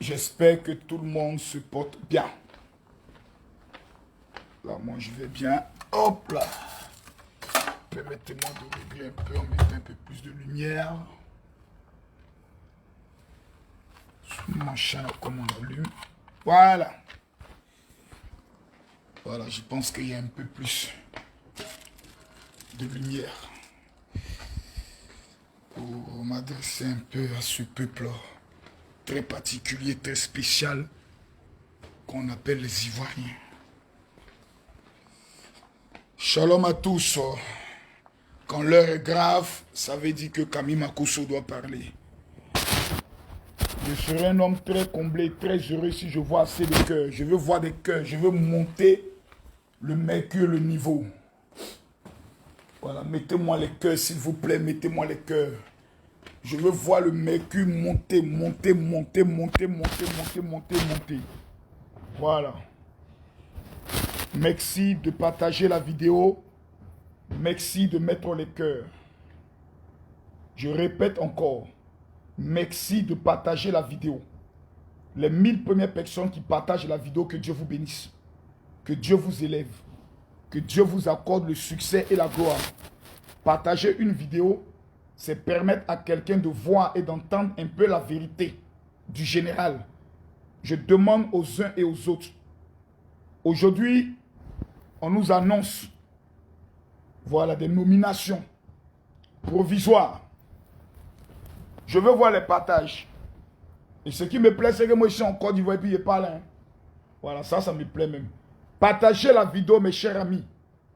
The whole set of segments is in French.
J'espère que tout le monde se porte bien. Là, moi, je vais bien. Hop là. Permettez-moi de régler un peu, en mettant un peu plus de lumière. Sur mon champ, comme on allume. Voilà. Voilà, je pense qu'il y a un peu plus de lumière pour m'adresser un peu à ce peuple très particulier, très spécial qu'on appelle les Ivoiriens. Shalom à tous. Quand l'heure est grave, ça veut dire que Camille Makosso doit parler. Je serai un homme très comblé, très heureux si je vois assez de cœurs. Je veux voir des cœurs, je veux monter le mercure, le niveau. Voilà, mettez-moi les cœurs s'il vous plaît, mettez-moi les cœurs. Je veux voir le mercure monter, monter, monter, monter, monter, monter, monter, monter. Voilà. Merci de partager la vidéo. Merci de mettre les cœurs. Je répète encore. Merci de partager la vidéo. Les 1000 premières personnes qui partagent la vidéo, que Dieu vous bénisse. Que Dieu vous élève. Que Dieu vous accorde le succès et la gloire. Partager une vidéo, c'est permettre à quelqu'un de voir et d'entendre un peu la vérité du général. Je demande aux uns et aux autres. Aujourd'hui, on nous annonce, voilà, des nominations provisoires. Je veux voir les partages. Et ce qui me plaît, c'est que moi, je suis en Côte d'Ivoire et puis je parle. Hein. Voilà, ça me plaît même. Partagez la vidéo, mes chers amis.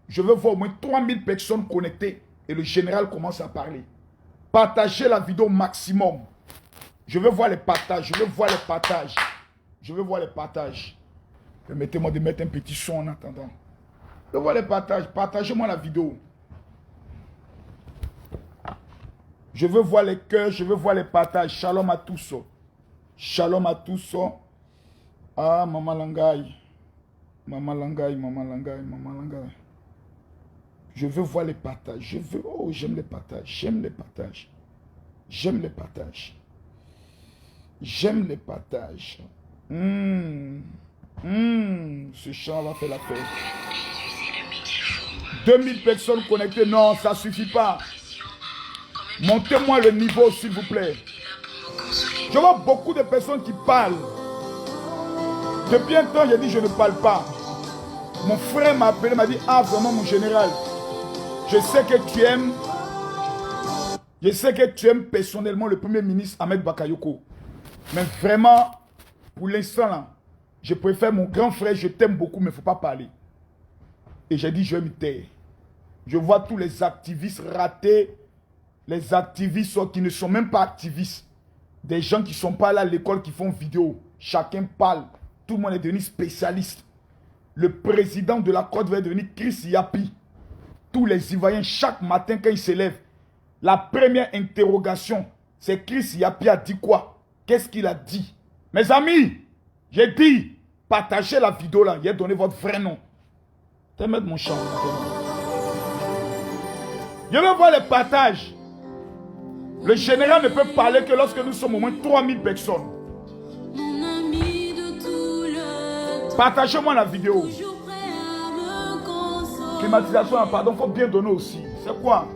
Je veux voir au moins 3000 personnes connectées et le général commence à parler. Partagez la vidéo maximum. Je veux voir les partages, je veux voir les partages. Je veux voir les partages. Permettez-moi de mettre un petit son en attendant. Je veux voir les partages. Partagez-moi la vidéo. Je veux voir les cœurs, je veux voir les partages. Shalom à tous. Shalom à tous. Ah, Maman Langaï. Maman Langaï, Maman Langaï, Maman Langaï. Je veux voir les partages. Je veux... Oh, j'aime les partages. J'aime les partages. J'aime les partages. J'aime les partages. Ce chant va faire la fête. 2000 personnes connectées. Non, ça ne suffit pas. Montez-moi le niveau, s'il vous plaît. Je vois beaucoup de personnes qui parlent. Depuis un temps, j'ai dit je ne parle pas. Mon frère m'a appelé, m'a dit, ah vraiment mon général, je sais que tu aimes personnellement le premier ministre Ahmed Bakayoko. Mais vraiment, pour l'instant là, je préfère mon grand frère, je t'aime beaucoup, mais il ne faut pas parler. Et j'ai dit, je vais me taire. Je vois tous les activistes ratés, les activistes qui ne sont même pas activistes. Des gens qui ne sont pas là à l'école, qui font vidéo. Chacun parle. Tout le monde est devenu spécialiste. Le président de la Côte va devenir Chris Yapi. Tous les Ivoiriens, chaque matin quand ils se lèvent, la première interrogation, c'est Chris Yapi a dit quoi? Qu'est-ce qu'il a dit? Mes amis, j'ai dit, partagez la vidéo là, il a donné votre vrai nom. Je vais mettre mon chant. Je veux voir les partages. Le général ne peut parler que lorsque nous sommes au moins 3000 personnes. Partagez-moi la vidéo. Climatisation, pardon, il faut bien donner aussi. C'est quoi?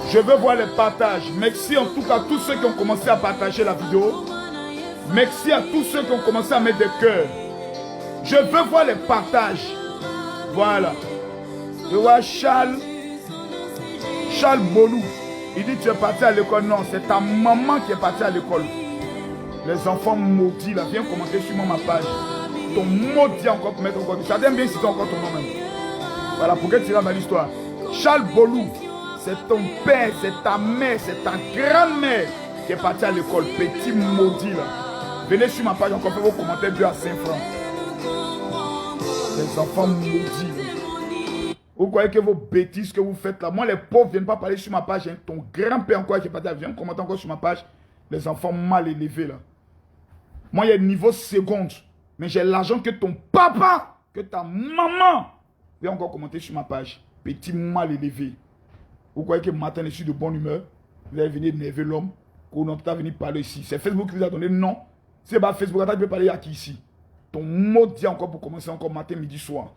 Je veux voir les partages. Merci en tout cas à tous ceux qui ont commencé à partager la vidéo. Merci à tous ceux qui ont commencé à mettre des cœurs. Je veux voir les partages. Voilà. Je vois Charles Bolou. Il dit tu es parti à l'école. Non, c'est ta maman qui est partie à l'école. Les enfants maudits là, viens commenter sur ma page. Ton maudit encore pour mettre encore. Ça t'aime bien si tu as encore ton nom même. Voilà, pour que tu dans l'histoire. Charles Bolou. C'est ton père, c'est ta mère, c'est ta grand-mère qui est partie à l'école. Petit maudit là. Venez sur ma page, encore fait vos commentaires 2 à 5 francs. Les enfants maudits. Vous croyez que vos bêtises que vous faites là, moi les pauvres ne viennent pas parler sur ma page. Hein. Ton grand-père encore qui est parti, viens commenter encore sur ma page. Les enfants mal élevés là. Moi, il y a niveau seconde. Mais j'ai l'argent que ton papa, que ta maman. Viens encore commenter sur ma page. Petit mal élevé. Vous croyez que matin, je suis de bonne humeur. Vous allez venir énerver l'homme. Qu'on n'a pas venir parler ici. C'est Facebook qui vous a donné le nom. C'est pas Facebook. Attends, tu peux parler à qui ici? Ton mot dit encore pour commencer encore matin, midi, soir.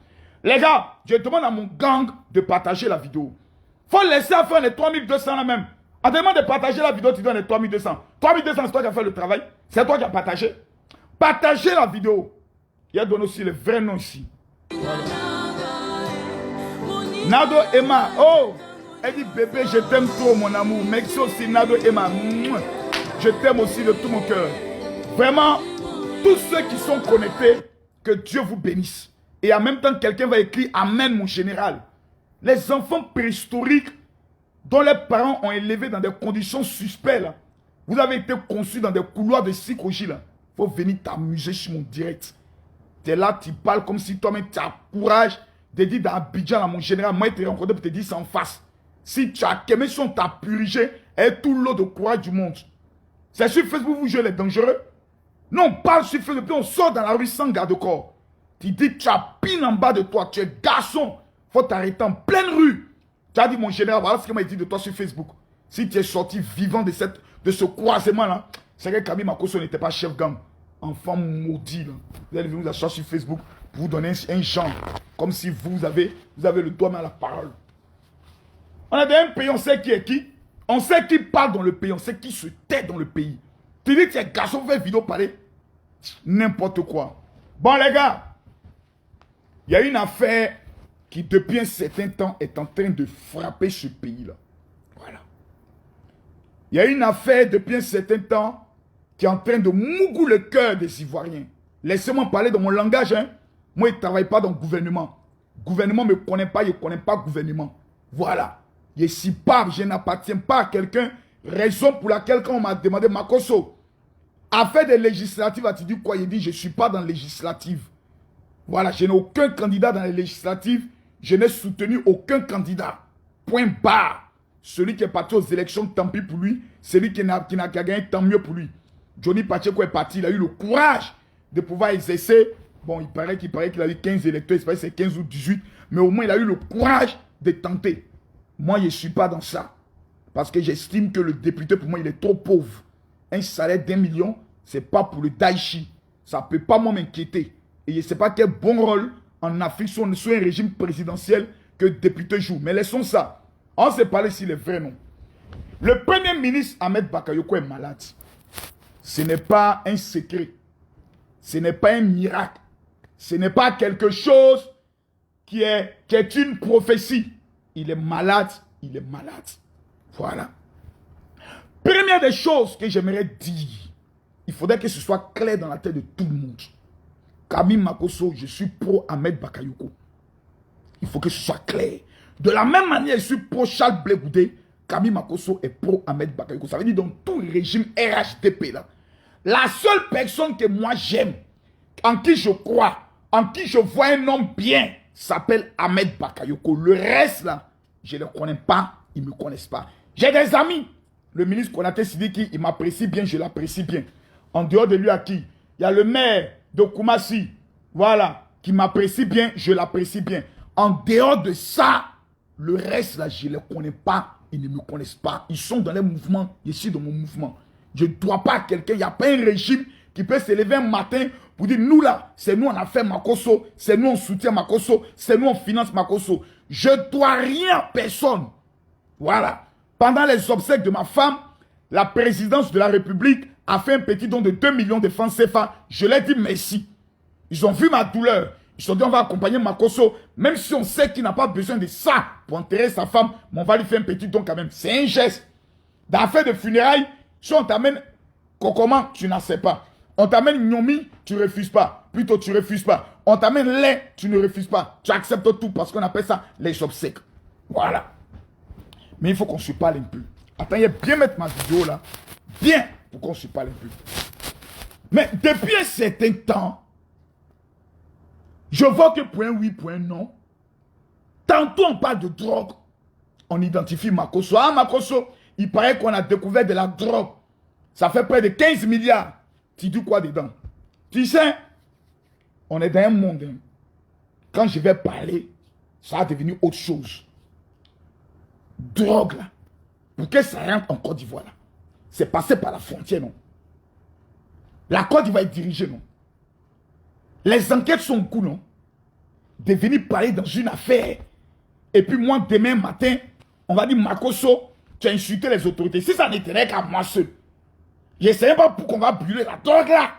Les gars, je demande à mon gang de partager la vidéo. Faut laisser à faire les 3200 là même. En demandant de partager la vidéo, tu donnes les 3200. 3200, c'est toi qui as fait le travail. C'est toi qui as partagé. Partagez la vidéo. Il y a donné aussi le vrai nom ici. Voilà. Nado Emma. Oh, elle dit bébé, je t'aime trop mon amour. Merci aussi Nado Emma. Je t'aime aussi de tout mon cœur. Vraiment, tous ceux qui sont connectés, que Dieu vous bénisse. Et en même temps, quelqu'un va écrire Amen, mon général. Les enfants préhistoriques dont les parents ont élevé dans des conditions suspectes, là, vous avez été conçus dans des couloirs de psychologie. Il faut venir t'amuser sur mon direct. Tu es là, tu parles comme si toi-même tu as courage de dire dans Abidjan, là, mon général, moi, je t'ai rencontré pour te dire ça en face. Si tu as quémé, si on t'a purgé, et tout l'eau de courage du monde. C'est sur Facebook, vous jouez les dangereux. Non, on parle sur Facebook, puis on sort dans la rue sans garde-corps. Tu dis, tu as pine en bas de toi, tu es garçon. Faut t'arrêter en pleine rue. Tu as dit, mon général, voilà ce qu'il m'a dit de toi sur Facebook. Si tu es sorti vivant de ce croisement-là, c'est que Camille Makosso n'était pas chef gang. Enfant maudit, là. Vous allez venir vous asseoir sur Facebook pour vous donner un genre. Comme si vous avez le doigt à la parole. On a un pays, on sait qui est qui. On sait qui parle dans le pays, on sait qui se tait dans le pays. Tu dis que tu es garçon, vous faites vidéo parler. N'importe quoi. Bon, les gars, il y a une affaire qui, depuis un certain temps, est en train de frapper ce pays-là. Voilà. Il y a une affaire, depuis un certain temps, qui est en train de mouiller le cœur des Ivoiriens. Laissez-moi parler dans mon langage. Hein. Moi, je ne travaille pas dans le gouvernement. Le gouvernement ne me connaît pas, je ne connais pas le gouvernement. Voilà. Je ne suis pas, je n'appartiens pas à quelqu'un. Raison pour laquelle, quand on m'a demandé, Makosso, affaire des législatives, as-tu dit quoi? Il dit, je ne suis pas dans les législatives. Voilà, je n'ai aucun candidat dans les législatives. Je n'ai soutenu aucun candidat. Point barre. Celui qui est parti aux élections, tant pis pour lui. Celui qui n'a gagné, tant mieux pour lui. Johnny Pacheco est parti. Il a eu le courage de pouvoir exercer. Bon, il paraît qu'il a eu 15 électeurs. Il paraît que c'est 15 ou 18. Mais au moins, il a eu le courage de tenter. Moi, je ne suis pas dans ça. Parce que j'estime que le député, pour moi, il est trop pauvre. Un salaire d'1 million, ce n'est pas pour le Daichi. Ça ne peut pas m'inquiéter. Et je ne sais pas quel bon rôle en Afrique sur un régime présidentiel que le député joue. Mais laissons ça. On s'est parlé sur les vrais noms. Le premier ministre Ahmed Bakayoko est malade. Ce n'est pas un secret. Ce n'est pas un miracle. Ce n'est pas quelque chose qui est une prophétie. Il est malade. Il est malade. Voilà. Première des choses que j'aimerais dire, il faudrait que ce soit clair dans la tête de tout le monde. Camille Makosso, je suis pro Ahmed Bakayoko. Il faut que ce soit clair. De la même manière, je suis pro Charles Blé Goudé. Camille Makosso est pro Ahmed Bakayoko. Ça veut dire dans tout le régime RHDP là. La seule personne que moi j'aime, en qui je crois, en qui je vois un homme bien, s'appelle Ahmed Bakayoko. Le reste là, je ne les connais pas, ils ne me connaissent pas. J'ai des amis. Le ministre Konaté Sidiki, il m'apprécie bien, je l'apprécie bien. En dehors de lui à qui? Il y a le maire de Koumassi, voilà, qui m'apprécie bien, je l'apprécie bien. En dehors de ça, le reste là, je ne les connais pas, ils ne me connaissent pas. Ils sont dans les mouvements, je suis dans mon mouvement. Je ne dois pas à quelqu'un, il n'y a pas un régime qui peut se lever un matin pour dire, nous là, c'est nous on a fait Makosso, c'est nous on soutient Makosso, c'est nous on finance Makosso. Je ne dois rien à personne. Voilà. Pendant les obsèques de ma femme, la présidence de la République a fait un petit don de 2 millions de francs CFA. Je leur ai dit merci. Ils ont vu ma douleur. Ils se sont dit, on va accompagner Makosso. Même si on sait qu'il n'a pas besoin de ça pour enterrer sa femme, mais on va lui faire un petit don quand même. C'est un geste. Dans l'affaire de funérailles, si on t'amène Kokoma, tu n'en sais pas. On t'amène Nyomi, tu ne refuses pas. Plutôt, tu ne refuses pas. On t'amène lait, tu ne refuses pas. Tu acceptes tout parce qu'on appelle ça les obsèques. Voilà. Mais il faut qu'on se parle un peu. Attendez, bien mettre ma vidéo là. Bien, pour qu'on se parle un peu. Mais depuis un certain temps, je vois que point oui, point non. Tantôt on parle de drogue. On identifie Makosso. Ah, Makosso, il paraît qu'on a découvert de la drogue. Ça fait près de 15 milliards. Tu dis quoi dedans? Tu sais, on est dans un monde. Hein. Quand je vais parler, ça va devenir autre chose. Drogue, là. Pour que ça rentre en Côte d'Ivoire, là. C'est passé par la frontière, non? La Côte d'Ivoire est dirigée, non? Les enquêtes sont au coup, non? De venir parler dans une affaire. Et puis moi, demain matin, on va dire, Makosso, tu as insulté les autorités. Si ça n'était qu'à moi seul, je ne sais pas pourquoi on va brûler la drogue là.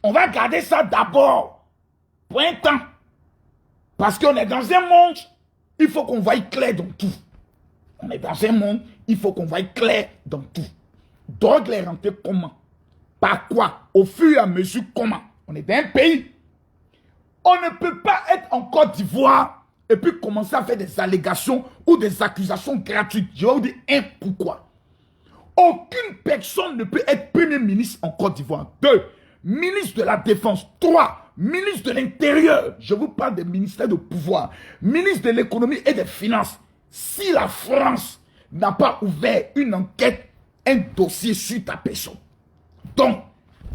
On va garder ça d'abord. Pour un temps. Parce qu'on est dans un monde, il faut qu'on voie clair dans tout. On est dans un monde, il faut qu'on voie clair dans tout. Drogue les rentrer comment? Par quoi? Au fur et à mesure comment? On est dans un pays. On ne peut pas être en Côte d'Ivoire et puis commencer à faire des allégations ou des accusations gratuites. Je vais vous dire un pourquoi. Aucune personne ne peut être Premier ministre en Côte d'Ivoire. 2. Ministre de la Défense. 3. Ministre de l'Intérieur. Je vous parle des ministères de pouvoir. Ministre de l'Économie et des Finances. Si la France n'a pas ouvert une enquête, un dossier sur ta personne, donc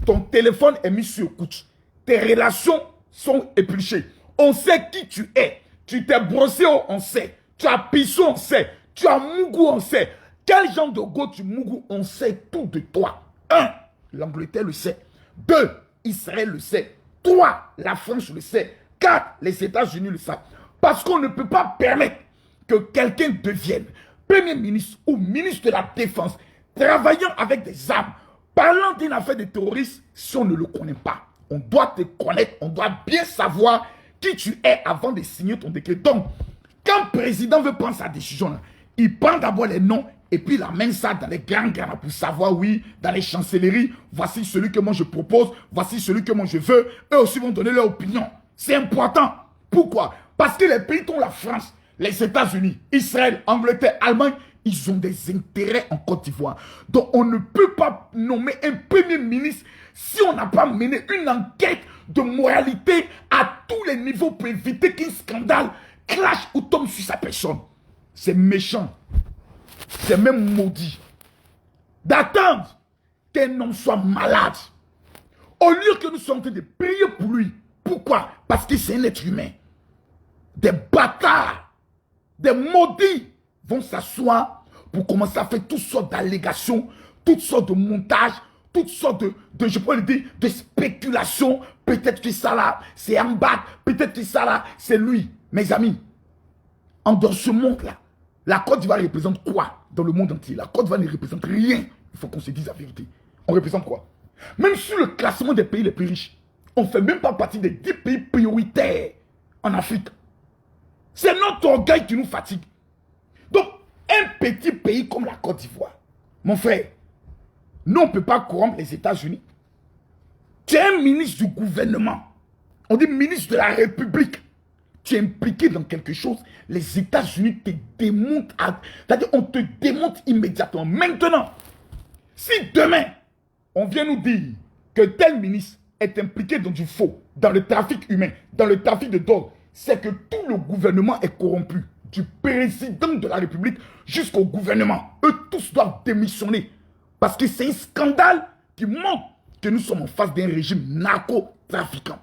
ton téléphone est mis sur écoute, tes relations sont épluchées, on sait qui tu es, tu t'es brossé, on sait, tu as pissé, on sait, tu as mougou, on sait, quel genre de go tu mougou, on sait tout de toi. 1. L'Angleterre le sait. 2. Israël le sait. 3. La France le sait. 4. Les États-Unis le savent. Parce qu'on ne peut pas permettre que quelqu'un devienne Premier ministre ou ministre de la Défense, travaillant avec des armes, parlant d'une affaire de terrorisme, si on ne le connaît pas. On doit te connaître, on doit bien savoir qui tu es avant de signer ton décret. Donc, quand le président veut prendre sa décision, il prend d'abord les noms et puis il amène ça dans les grands pour savoir, oui, dans les chancelleries, voici celui que moi je propose, voici celui que moi je veux. Eux aussi vont donner leur opinion. C'est important. Pourquoi? Parce que les pays dont la France, les États-Unis, Israël, Angleterre, Allemagne, ils ont des intérêts en Côte d'Ivoire. Donc on ne peut pas nommer un Premier ministre si on n'a pas mené une enquête de moralité à tous les niveaux pour éviter qu'un scandale clash ou tombe sur sa personne. C'est méchant. C'est même maudit. D'attendre qu'un homme soit malade. Au lieu que nous soyons en train de prier pour lui. Pourquoi? Parce que c'est un être humain. Des bâtards, des maudits vont s'asseoir pour commencer à faire toutes sortes d'allégations, toutes sortes de montages, toutes sortes je peux le dire, de spéculations. Peut-être que ça là, c'est un bat, peut-être que ça là, c'est lui. Mes amis, dans ce monde-là, la Côte d'Ivoire représente quoi dans le monde entier? La Côte d'Ivoire ne représente rien. Il faut qu'on se dise la vérité. On représente quoi? Même sur le classement des pays les plus riches, on ne fait même pas partie des 10 pays prioritaires en Afrique. C'est notre orgueil qui nous fatigue. Donc, un petit pays comme la Côte d'Ivoire, mon frère, nous, on ne peut pas corrompre les États-Unis. Tu es un ministre du gouvernement. On dit ministre de la République. Tu es impliqué dans quelque chose. Les États-Unis te démontent. C'est-à-dire, on te démonte immédiatement. Maintenant, si demain, on vient nous dire que tel ministre est impliqué dans du faux, dans le trafic humain, dans le trafic de drogue, c'est que tout le gouvernement est corrompu. Du président de la République jusqu'au gouvernement. Eux tous doivent démissionner. Parce que c'est un scandale qui montre que nous sommes en face d'un régime narcotrafiquant.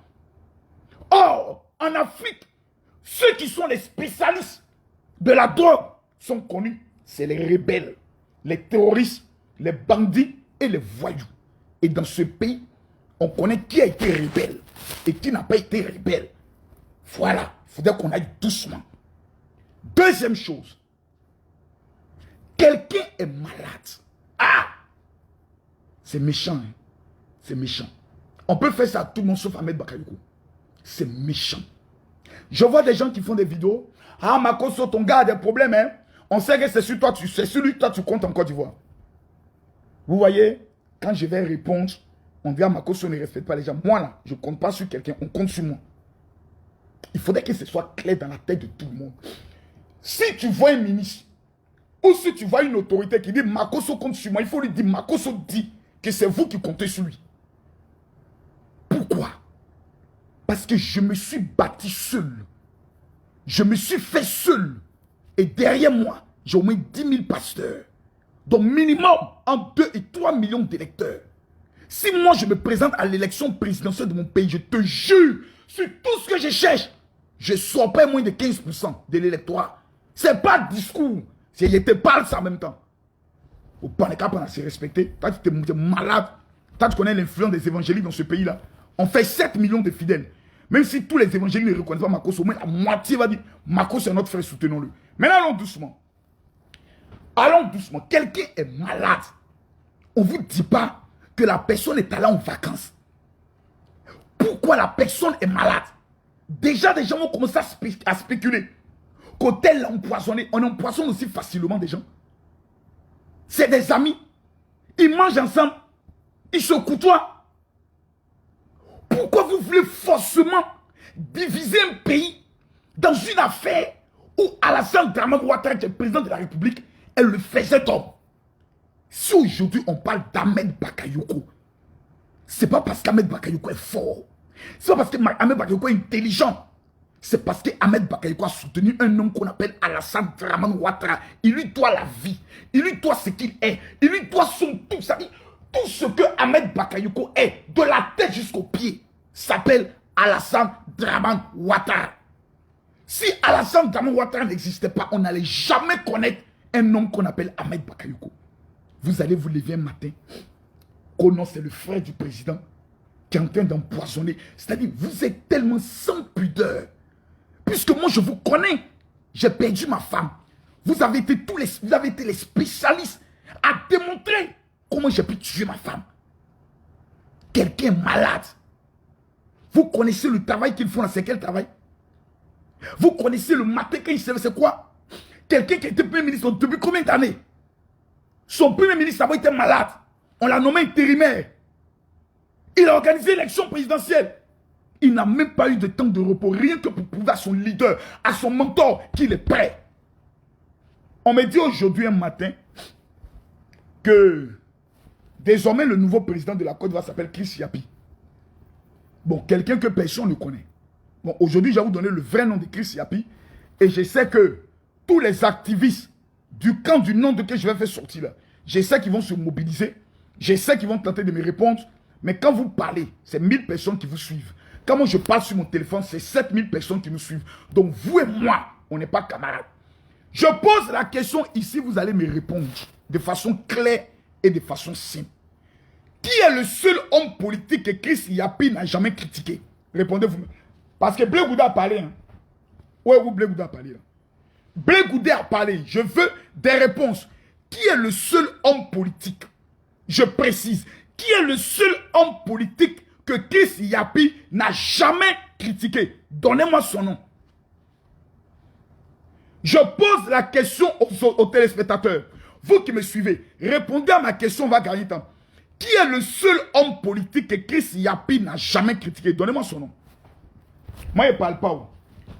Or, en Afrique, ceux qui sont les spécialistes de la drogue sont connus. C'est les rebelles, les terroristes, les bandits et les voyous. Et dans ce pays, on connaît qui a été rebelle et qui n'a pas été rebelle. Voilà, il faudrait qu'on aille doucement. Deuxième chose, quelqu'un est malade. Ah! C'est méchant. Hein? C'est méchant. On peut faire ça à tout le monde sauf Ahmed Bakayoko. C'est méchant. Je vois des gens qui font des vidéos. Ah, Makosso, ton gars a des problèmes. Hein? On sait que c'est sur toi, c'est sur lui que toi tu comptes en Côte d'Ivoire. Vous voyez, quand je vais répondre, on dit à Makosso ne respecte pas les gens. Moi là, je ne compte pas sur quelqu'un, on compte sur moi. Il faudrait que ce soit clair dans la tête de tout le monde. Si tu vois un ministre, ou si tu vois une autorité qui dit Makosso compte sur moi, il faut lui dire Makosso dit que c'est vous qui comptez sur lui. Pourquoi? Parce que je me suis bâti seul. Je me suis fait seul. Et derrière moi, j'ai au moins 10 000 pasteurs. Donc minimum en 2 et 3 millions d'électeurs. Si moi je me présente à l'élection présidentielle de mon pays, je te jure, sur tout ce que je cherche, je ne sors pas moins de 15% de l'électorat. Ce n'est pas discours. Je te parle ça en même temps. Au Paneka, on a se respecter. Toi, tu es malade. Toi, tu connais l'influence des évangéliques dans ce pays-là. On fait 7 millions de fidèles. Même si tous les évangéliques ne reconnaissent pas Makos, au moins la moitié va dire Makos est notre frère, soutenons-le. Maintenant, allons doucement. Allons doucement. Quelqu'un est malade. On ne vous dit pas que la personne est allée en vacances. Pourquoi la personne est malade? Déjà, des gens vont commencer à spéculer. Qu'hôtel l'a empoisonné. On empoisonne aussi facilement des gens. C'est des amis. Ils mangent ensemble. Ils se côtoient. Pourquoi vous voulez forcément diviser un pays dans une affaire où Alassane Dramane Ouattara, qui est président de la République, elle le faisait homme? Si aujourd'hui on parle d'Ahmed Bakayoko, c'est pas parce qu'Ahmed Bakayoko est fort. C'est pas parce qu'Ahmed Bakayoko est intelligent. C'est parce qu'Ahmed Bakayoko a soutenu un homme qu'on appelle Alassane Dramane Ouattara. Il lui doit la vie. Il lui doit ce qu'il est. Il lui doit son tout. Ça dit, tout ce que Ahmed Bakayoko est, de la tête jusqu'aux pieds, s'appelle Alassane Dramane Ouattara. Si Alassane Dramane Ouattara n'existait pas, on n'allait jamais connaître un homme qu'on appelle Ahmed Bakayoko. Vous allez vous lever un matin, qu'on non, c'est le frère du président qui est en train d'empoisonner. C'est-à-dire, vous êtes tellement sans pudeur. Puisque moi, je vous connais. J'ai perdu ma femme. Vous avez été les spécialistes à démontrer comment j'ai pu tuer ma femme. Quelqu'un est malade. Vous connaissez le travail qu'ils font là, c'est quel travail? Vous connaissez le matin quand il se lève, c'est quoi? Quelqu'un qui était premier ministre depuis combien d'années? Son premier ministre avait été malade. On l'a nommé intérimaire. Il a organisé l'élection présidentielle. Il n'a même pas eu de temps de repos, rien que pour prouver à son leader, à son mentor, qu'il est prêt. On me dit aujourd'hui un matin que désormais le nouveau président de la Côte d'Ivoire s'appelle Chris Yapi. Bon, quelqu'un que personne ne connaît. Bon, aujourd'hui, je vais vous donner le vrai nom de Chris Yapi. Et je sais que tous les activistes du camp du nom de que je vais faire sortir là, je sais qu'ils vont se mobiliser. Je sais qu'ils vont tenter de me répondre. Mais quand vous parlez, c'est 1000 personnes qui vous suivent. Quand moi je parle sur mon téléphone, c'est 7000 personnes qui nous suivent. Donc vous et moi, on n'est pas camarades. Je pose la question ici, vous allez me répondre de façon claire et de façon simple. Qui est le seul homme politique que Chris Yapi n'a jamais critiqué? Répondez-vous. Parce que Blé Gouda a parlé. Hein. Ouais, où Blé Gouda a parlé là? Blé Gouda a parlé. Je veux des réponses. Qui est le seul homme politique? Je précise. Qui est le seul homme politique que Chris Yapi n'a jamais critiqué? Donnez-moi son nom. Je pose la question aux téléspectateurs. Vous qui me suivez, répondez à ma question, on va gagner temps. Qui est le seul homme politique que Chris Yapi n'a jamais critiqué? Donnez-moi son nom. Moi, il ne parle pas.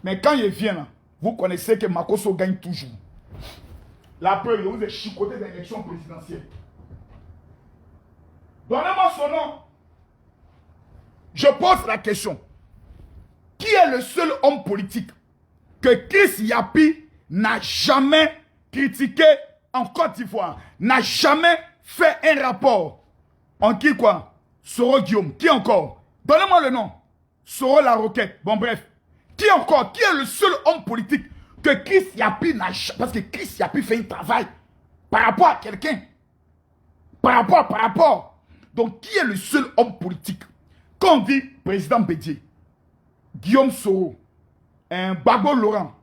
Mais quand il vient là, vous connaissez que Makosso gagne toujours. La preuve, il vous est chicoté dans l'élection présidentielle. Donnez-moi son nom. Je pose la question. Qui est le seul homme politique que Chris Yapi n'a jamais critiqué en Côte d'Ivoire? N'a jamais fait un rapport. En qui quoi? Soro Guillaume. Qui encore? Donnez-moi le nom. Soro La Roquette. Bon bref. Qui encore? Qui est le seul homme politique que Chris Yapi n'a jamais... Parce que Chris Yapi fait un travail par rapport à quelqu'un. Par rapport. Donc, qui est le seul homme politique? Quand on dit président Bédié, Guillaume Soro, Bago Laurent,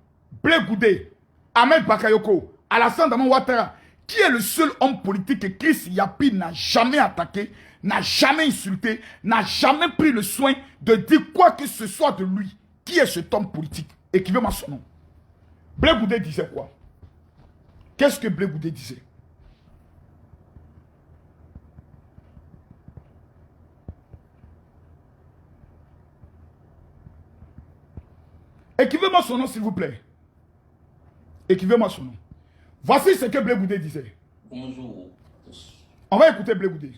Blé Goudé, Ahmed Bakayoko, Alassane Dramane Ouattara, qui est le seul homme politique que Chris Yapi n'a jamais attaqué, n'a jamais insulté, n'a jamais pris le soin de dire quoi que ce soit de lui? Qui est cet homme politique? Écrivez-moi son nom. Blé Goudé disait quoi? Qu'est-ce que Blé Goudé disait? Écrivez-moi son nom, s'il vous plaît. Écrivez-moi son nom. Voici ce que Blé Goudé disait. Bonjour à tous. On va écouter Blé Goudé.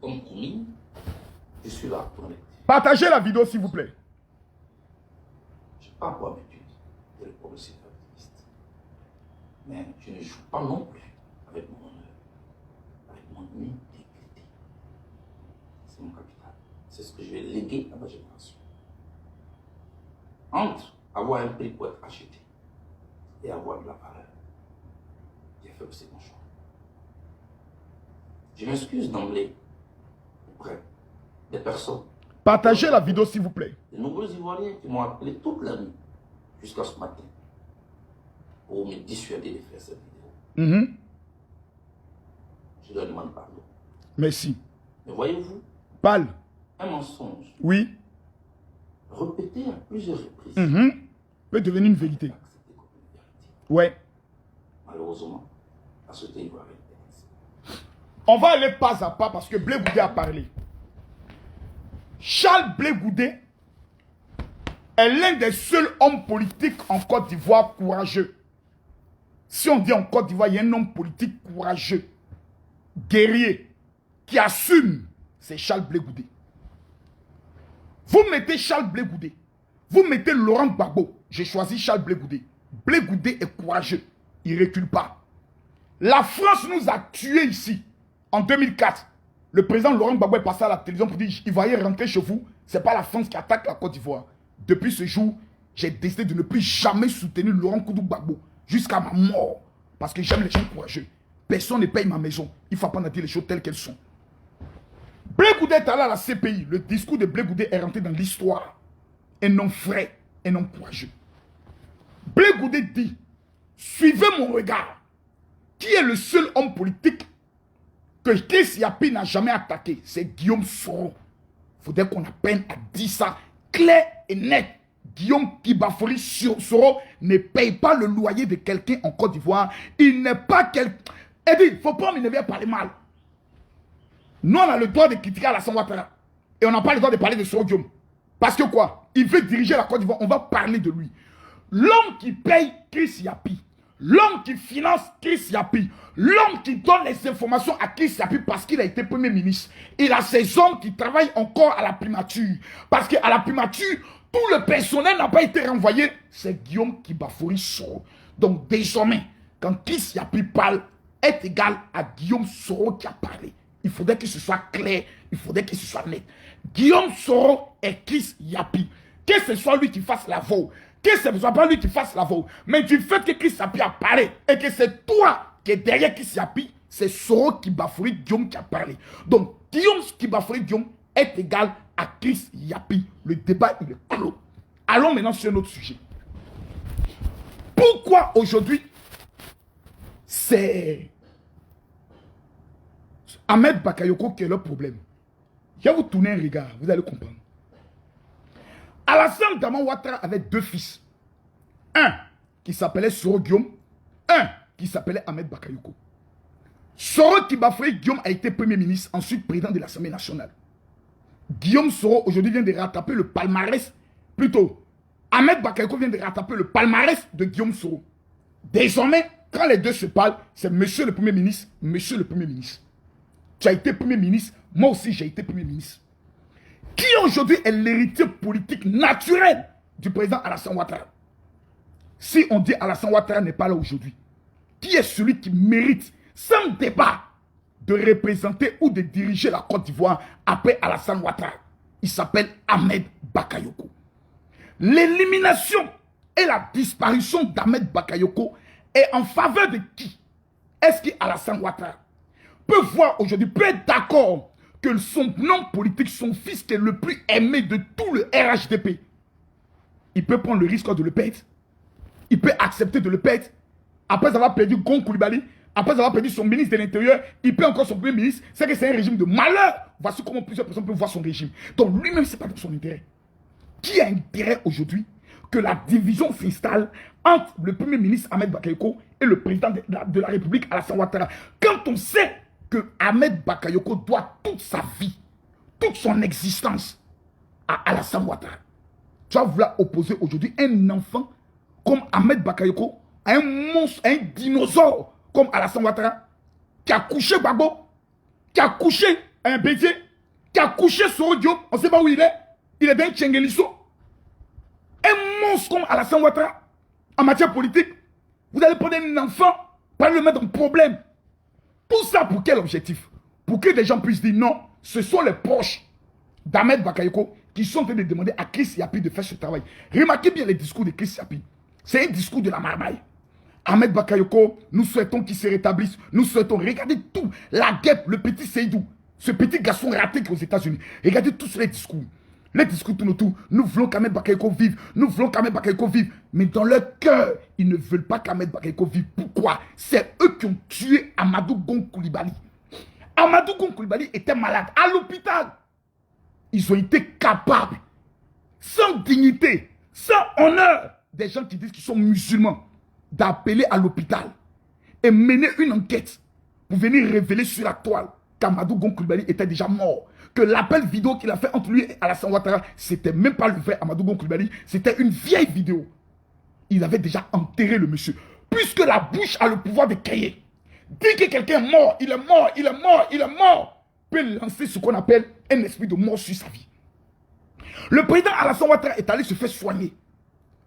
Comme promis, je suis là pour les. Partagez la vidéo, s'il vous plaît. Je n'ai pas pour habitude de le progressif activiste. Mais je ne joue pas non plus avec mon honneur, avec mon intégrité. C'est mon capital. C'est ce que je vais léguer à ma génération. Entre avoir un prix pour être acheté et avoir de la valeur, j'ai fait aussi mon choix. Je m'excuse d'emblée auprès des personnes. Partagez la vidéo s'il vous plaît. De nombreux Ivoiriens qui m'ont appelé toute la nuit jusqu'à ce matin pour me dissuader de faire cette vidéo. Je leur demande pardon. Merci. Mais voyez-vous, Parle. un mensonge Oui. répété à plusieurs reprises Peut devenir une vérité. accepté comme une vérité. Ouais. Malheureusement, la société ivoirienne. On va aller pas à pas parce que Blé Goudé a parlé. Charles Blé Goudé est l'un des seuls hommes politiques en Côte d'Ivoire courageux. Si on dit en Côte d'Ivoire, il y a un homme politique courageux, guerrier, qui assume, c'est Charles Blé Goudé. Vous mettez Charles Blé Goudé, vous mettez Laurent Gbagbo, j'ai choisi Charles Blé Goudé. Blé Goudé est courageux, il ne recule pas. La France nous a tués ici, en 2004. Le président Laurent Gbagbo est passé à la télévision pour dire « Ivoiriens, rentrez chez vous, ce n'est pas la France qui attaque la Côte d'Ivoire ». Depuis ce jour, j'ai décidé de ne plus jamais soutenir Laurent Koudou Gbagbo jusqu'à ma mort. Parce que j'aime les gens courageux. Personne ne paye ma maison. Il faut apprendre à dire les choses telles qu'elles sont. Blé Goudé est allé à la CPI. Le discours de Blé Goudé est rentré dans l'histoire. Un homme frais, un homme courageux. Blé Goudé dit « Suivez mon regard. Qui est le seul homme politique que Chris Yapi n'a jamais attaqué? C'est Guillaume Soro. Il faudrait qu'on apprenne à dire ça clair et net. Guillaume Kibafori Soro ne paye pas le loyer de quelqu'un en Côte d'Ivoire. Il n'est pas quelqu'un... Et dit, il ne faut pas m'énerver à parler mal. Nous, on a le droit de critiquer Alassane Ouattara. Et on n'a pas le droit de parler de Soro Guillaume. Parce que quoi? Il veut diriger la Côte d'Ivoire. On va parler de lui. L'homme qui paye Chris Yapi, l'homme qui finance Chris Yapi, l'homme qui donne les informations à Chris Yapi parce qu'il a été Premier ministre. Il a ses hommes qui travaillent encore à la primature. Parce qu'à la primature, tout le personnel n'a pas été renvoyé. C'est Guillaume Kibafori Soro. Donc désormais, quand Chris Yapi parle, est égal à Guillaume Soro qui a parlé. Il faudrait que ce soit clair, il faudrait que ce soit net. Guillaume Soro est Chris Yapi. Que ce soit lui qui fasse la voix, que ce ne soit pas lui qui fasse la voix, mais du fait que Chris Yapi a parlé et que c'est toi qui es derrière Chris Yapi, c'est Soro Kibafori Guillaume qui a parlé. Donc, Guillaume Kibafori Guillaume est égal à Chris Yapi. Le débat, il est clos. Allons maintenant sur un autre sujet. Pourquoi aujourd'hui, c'est Ahmed Bakayoko qui est le problème? Je vais vous tourner un regard, vous allez comprendre. Alassane Dramane Ouattara avait deux fils. Un qui s'appelait Soro Guillaume, un qui s'appelait Ahmed Bakayoko. Soro Kibafori Guillaume a été Premier ministre, ensuite président de l'Assemblée nationale. Guillaume Soro aujourd'hui vient de rattraper le palmarès, plutôt Ahmed Bakayoko vient de rattraper le palmarès de Guillaume Soro. Désormais, quand les deux se parlent, c'est Monsieur le Premier ministre, Monsieur le Premier ministre. Tu as été Premier ministre, moi aussi j'ai été Premier ministre. Qui aujourd'hui est l'héritier politique naturel du président Alassane Ouattara? Si on dit Alassane Ouattara n'est pas là aujourd'hui, qui est celui qui mérite, sans débat, de représenter ou de diriger la Côte d'Ivoire après Alassane Ouattara? Il s'appelle Ahmed Bakayoko. L'élimination et la disparition d'Ahmed Bakayoko est en faveur de qui? Est-ce qu'Alassane Ouattara peut voir aujourd'hui, peut être d'accord que son nom politique, son fils qui est le plus aimé de tout le RHDP, il peut prendre le risque de le perdre? Il peut accepter de le perdre après avoir perdu Gon Koulibaly, après avoir perdu son ministre de l'Intérieur, il perd encore son premier ministre. C'est que c'est un régime de malheur. Voici comment plusieurs personnes peuvent voir son régime. Donc lui-même, ce n'est pas dans son intérêt. Qui a intérêt aujourd'hui que la division s'installe entre le Premier ministre Ahmed Bakayoko et le président de la République Alassane Ouattara? Quand on sait que Ahmed Bakayoko doit toute sa vie, toute son existence à Alassane Ouattara. Tu vas vouloir opposer aujourd'hui un enfant comme Ahmed Bakayoko à un monstre, à un dinosaure comme Alassane Ouattara, qui a couché Gbagbo, qui a couché un Bédié, qui a couché Soro Diop, on ne sait pas où il est dans Tchenguelisso. Un monstre comme Alassane Ouattara en matière politique. Vous allez prendre un enfant pour le mettre en problème. Tout ça pour quel objectif? Pour que des gens puissent dire non, ce sont les proches d'Ahmed Bakayoko qui sont en train de demander à Chris Yapi de faire ce travail. Remarquez bien les discours de Chris Yapi. C'est un discours de la marmaille. Ahmed Bakayoko, nous souhaitons qu'il se rétablisse. Nous souhaitons, regardez tout, la guêpe, le petit Seydou, ce petit garçon raté qui est aux États-Unis. Regardez tous les discours. Les discours tournent autour. Nous voulons qu'Ahmed Bakayoko vive. Nous voulons qu'Ahmed Bakayoko vive. Mais dans leur cœur, ils ne veulent pas qu'Ahmed Bakayoko vive. Pourquoi? C'est eux qui ont tué Amadou Gon Coulibaly. Amadou Gon Coulibaly était malade à l'hôpital. Ils ont été capables, sans dignité, sans honneur, des gens qui disent qu'ils sont musulmans, d'appeler à l'hôpital et mener une enquête pour venir révéler sur la toile qu'Amadou Gon Coulibaly était déjà mort. Que l'appel vidéo qu'il a fait entre lui et Alassane Ouattara, c'était même pas le vrai Amadou Gon Coulibaly, c'était une vieille vidéo. Il avait déjà enterré le monsieur. Puisque la bouche a le pouvoir de créer. Dès que quelqu'un est mort, il est mort, il est mort, il est mort, peut lancer ce qu'on appelle un esprit de mort sur sa vie. Le président Alassane Ouattara est allé se faire soigner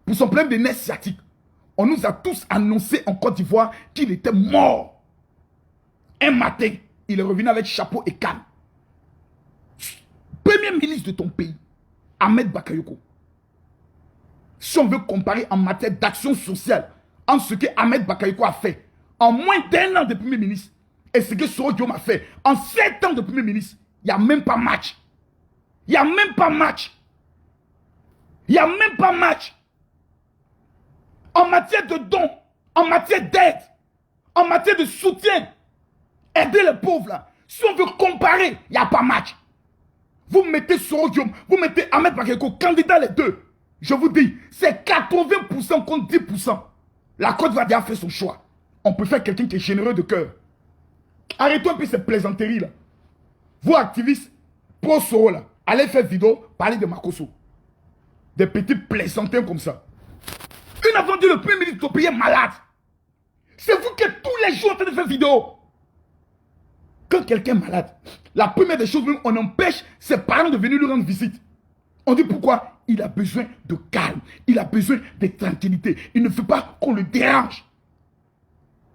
pour son problème de nerfs sciatiques. On nous a tous annoncé en Côte d'Ivoire qu'il était mort. Un matin, il est revenu avec chapeau et canne. Premier ministre de ton pays, Ahmed Bakayoko. Si on veut comparer en matière d'action sociale, en ce que Ahmed Bakayoko a fait, en moins d'1 an de premier ministre, et ce que Soro Diom a fait, en 7 ans de premier ministre, il n'y a même pas match. Il n'y a même pas match. Il n'y a même pas match. En matière de dons, en matière d'aide, en matière de soutien, aider les pauvres là. Si on veut comparer, il n'y a pas match. Vous mettez Soro Diom, vous mettez Ahmed Bakayoko, candidat les deux. Je vous dis, c'est 80% contre 10%. La Côte d'Ivoire a fait son choix. On peut faire quelqu'un qui est généreux de cœur. Arrêtons un peu ces plaisanteries là. Vous activistes, pro Soro là, allez faire vidéo, parler de Makosso. Des petits plaisantins comme ça. Une avant dit le premier ministre du pays est malade. C'est vous qui êtes tous les jours en train de faire vidéo. Quand quelqu'un est malade, la première des choses, on empêche ses parents de venir lui rendre visite. On dit pourquoi? Il a besoin de calme. Il a besoin de tranquillité. Il ne veut pas qu'on le dérange.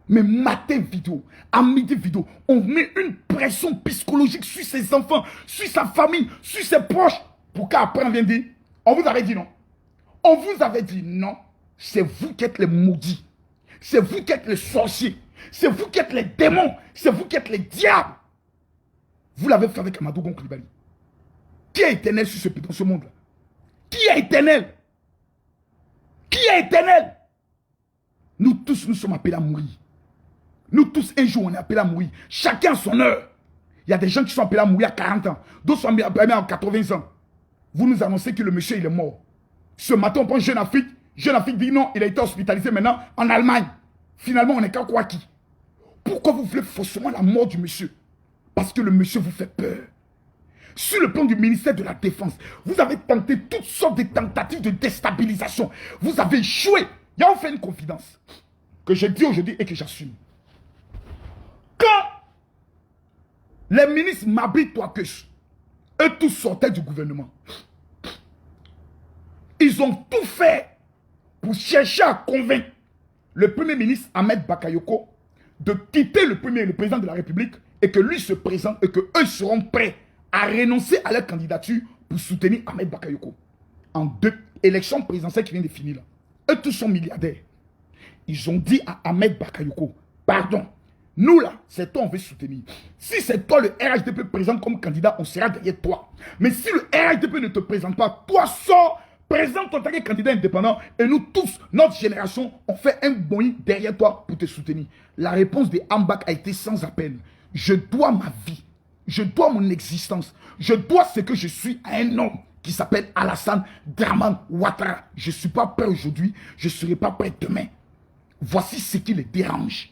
Mais matin vidéo, à midi vidéo, on met une pression psychologique sur ses enfants, sur sa famille, sur ses proches. Pour qu'après on vienne dire, on vous avait dit non. On vous avait dit non. C'est vous qui êtes les maudits. C'est vous qui êtes les sorciers. C'est vous qui êtes les démons. C'est vous qui êtes les diables. Vous l'avez fait avec Amadou Gon Coulibaly. Qui est éternel dans ce monde-là? Qui est éternel? Qui est éternel? Nous tous, nous sommes appelés à mourir. Nous tous, un jour, on est appelés à mourir. Chacun a son heure. Il y a des gens qui sont appelés à mourir à 40 ans. D'autres sont appelés à 80 ans. Vous nous annoncez que le monsieur, il est mort. Ce matin, on prend Jeune Afrique. Jeune Afrique dit non, il a été hospitalisé maintenant en Allemagne. Finalement, on n'est qu'à quoi qui? Pourquoi vous voulez forcément la mort du monsieur? Parce que le monsieur vous fait peur. Sur le plan du ministère de la Défense, vous avez tenté toutes sortes de tentatives de déstabilisation. Vous avez échoué. Il y a fait une confidence que j'ai dit aujourd'hui et que j'assume. Quand les ministres Mabri Touakesh, eux tous sortaient du gouvernement, ils ont tout fait pour chercher à convaincre le premier ministre Ahmed Bakayoko de quitter le président de la République et que lui se présente et qu'eux seront prêts à renoncer à leur candidature pour soutenir Ahmed Bakayoko. En 2 élections présidentielles qui viennent de finir là. Eux tous sont milliardaires. Ils ont dit à Ahmed Bakayoko, pardon, nous là, c'est toi on veut soutenir. Si c'est toi le RHDP présente comme candidat, on sera derrière toi. Mais si le RHDP ne te présente pas, toi sors, présente ton tant que candidat indépendant et nous tous, notre génération, on fait un bond derrière toi pour te soutenir. La réponse de Ambak a été sans appel. Je dois ma vie, je dois mon existence, je dois ce que je suis à un homme qui s'appelle Alassane Dramane Ouattara. Je ne suis pas prêt aujourd'hui, je ne serai pas prêt demain. Voici ce qui les dérange.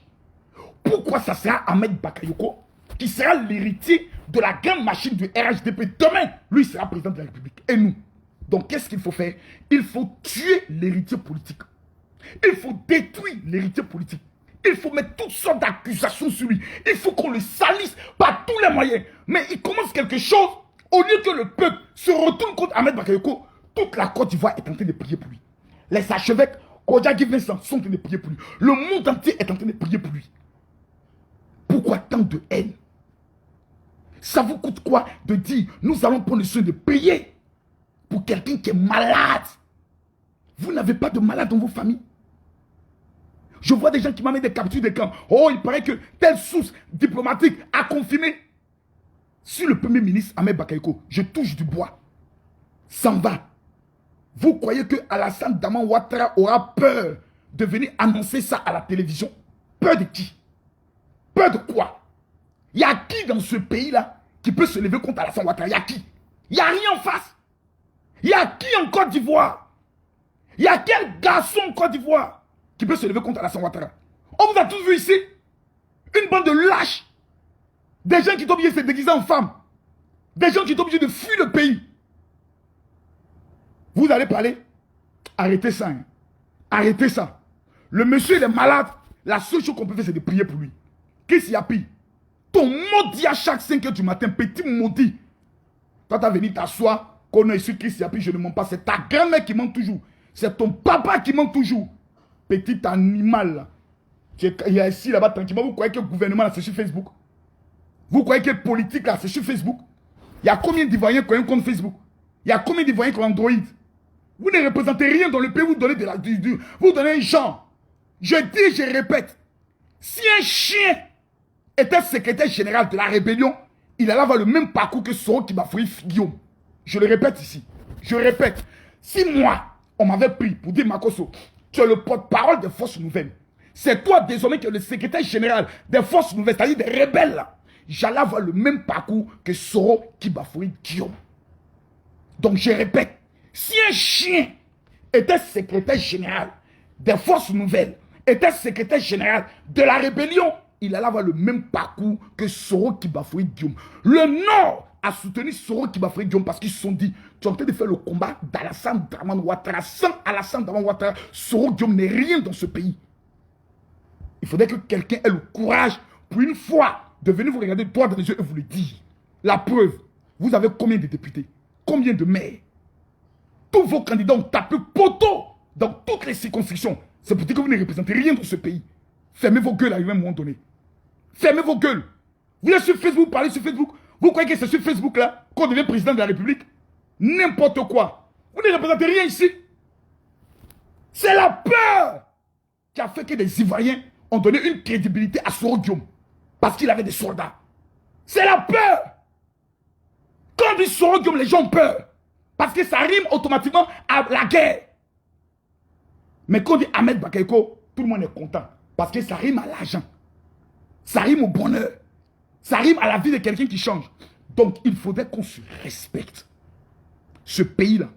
Pourquoi ça sera Ahmed Bakayoko qui sera l'héritier de la grande machine du RHDP? Demain, lui sera président de la République. Et nous? Donc qu'est-ce qu'il faut faire? Il faut tuer l'héritier politique. Il faut détruire l'héritier politique. Il faut mettre toutes sortes d'accusations sur lui. Il faut qu'on le salisse par tous les moyens. Mais il commence quelque chose. Au lieu que le peuple se retourne contre Ahmed Bakayoko, toute la Côte d'Ivoire est en train de prier pour lui. Les archevêques Kodjaki Vincent sont en train de prier pour lui. Le monde entier est en train de prier pour lui. Pourquoi tant de haine? Ça vous coûte quoi de dire, nous allons prendre le soin de prier pour quelqu'un qui est malade? Vous n'avez pas de malade dans vos familles. Je vois des gens qui m'amènent des captures de camp. Oh, il paraît que telle source diplomatique a confirmé. Si le premier ministre Ahmed Bakayoko, je touche du bois, s'en va. Vous croyez que Alassane Draman Ouattara aura peur de venir annoncer ça à la télévision? Peur de qui? Peur de quoi? Il y a qui dans ce pays-là qui peut se lever contre Alassane Ouattara? Il y a qui? Il n'y a rien en face. Il y a qui en Côte d'Ivoire? Il y a quel garçon en Côte d'Ivoire qui peut se lever contre Alassane Ouattara? On vous a tous vu ici. Une bande de lâches. Des gens qui sont obligés de se déguiser en femmes. Des gens qui sont obligés de fuir le pays. Vous allez parler? Arrêtez ça. Hein. Arrêtez ça. Le monsieur, il est malade. La seule chose qu'on peut faire, c'est de prier pour lui. Qu'est-ce qu'il y a pire? Ton maudit à chaque 5 h du matin, petit maudit. Toi, tu as venu t'asseoir. Qu'on a ici, Christ, je ne mens pas. C'est ta grand-mère qui ment toujours. C'est ton papa qui ment toujours. Petit animal. Là. Il y a ici, là-bas, tranquillement. Vous croyez que le gouvernement, là, c'est sur Facebook? Vous croyez que la politique, là, c'est sur Facebook? Il y a combien d'Ivoiriens qui ont un compte Facebook? Il y a combien d'Ivoiriens qui ont Android? Vous ne représentez rien dans le pays, vous donnez vous donnez un genre. Je dis et je répète. Si un chien était secrétaire général de la rébellion, il allait avoir le même parcours que Soro Kibafouri Guillaume. Je le répète ici. Je répète. Si moi, on m'avait pris pour dire Makosso, tu es le porte-parole des forces nouvelles. C'est toi désormais qui es le secrétaire général des forces nouvelles, c'est-à-dire des rebelles là. J'allais avoir le même parcours que Soro Kibafouri Guillaume. Donc je répète. Si un chien était secrétaire général des forces nouvelles, était secrétaire général de la rébellion, il allait avoir le même parcours que Soro Kibafouri Guillaume. Le Nord a soutenu Soro Kibafouri Guillaume parce qu'ils se sont dit, tu es en train de faire le combat d'Alassane Draman Ouattara. Sans Alassane Draman Ouattara, Soro Guillaume n'est rien dans ce pays. Il faudrait que quelqu'un ait le courage, pour une fois, de venir vous regarder droit dans les yeux et vous le dire. La preuve, vous avez combien de députés? Combien de maires? Tous vos candidats ont tapé poteau dans toutes les circonscriptions. C'est pour dire que vous ne représentez rien dans ce pays. Fermez vos gueules à un moment donné. Fermez vos gueules. Vous êtes sur Facebook, vous parlez sur Facebook. Vous croyez que c'est sur Facebook là qu'on devient président de la République? N'importe quoi. Vous ne représentez rien ici. C'est la peur qui a fait que des Ivoiriens ont donné une crédibilité à Soro Guillaume. Parce qu'il avait des soldats. C'est la peur. Quand on dit Soro Guillaume, les gens ont peur. Parce que ça rime automatiquement à la guerre. Mais quand on dit Ahmed Bakayoko, tout le monde est content. Parce que ça rime à l'argent. Ça rime au bonheur. Ça rime à la vie de quelqu'un qui change. Donc il faudrait qu'on se respecte. Ce pays-là,